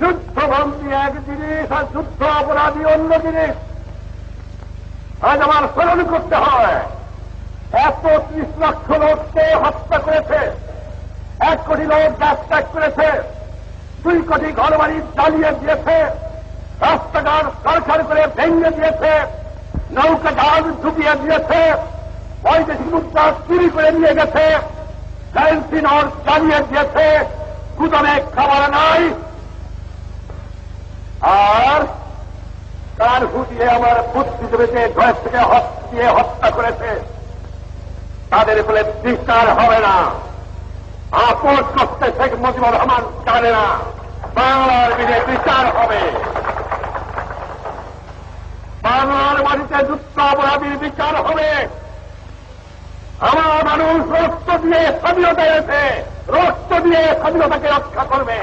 যুদ্ধবন্দী এক জিনিস আর যুদ্ধ অপরাধী অন্য জিনিস। আজ আমার স্মরণ করতে হয়, 130 লক্ষ লোককে হত্যা করেছে, 1 কোটি লোক গ্যাস ত্যাগ করেছে, 2 কোটি ঘর বাড়ি জ্বালিয়ে দিয়েছে, রাস্তাঘাট সরকার করে ভেঙে দিয়েছে, নৌকা জাহাজ ডুবিয়ে দিয়েছে, বৈদেশিক মুদ্রা চুরি করে নিয়ে গেছে, কারেন্সি নোট জ্বালিয়ে দিয়েছে, গুদামে খাবার নাই, আর কার ফুটিয়ে আমার বুদ্ধিজীবীকে ঘর থেকে দিয়ে হত্যা করেছে। তাদের বলে বিচার হবে না। আপোষ করতে শেখ মুজিবুর রহমান জানে না বাংলার দিনে বিচার হবে। বাংলার মাটিতে যুদ্ধ অপরাধীর বিচার হবে। আমার মানুষ রক্ত দিয়ে স্বাধীনতা এনেছে, রক্ত দিয়ে স্বাধীনতাকে রক্ষা করবে।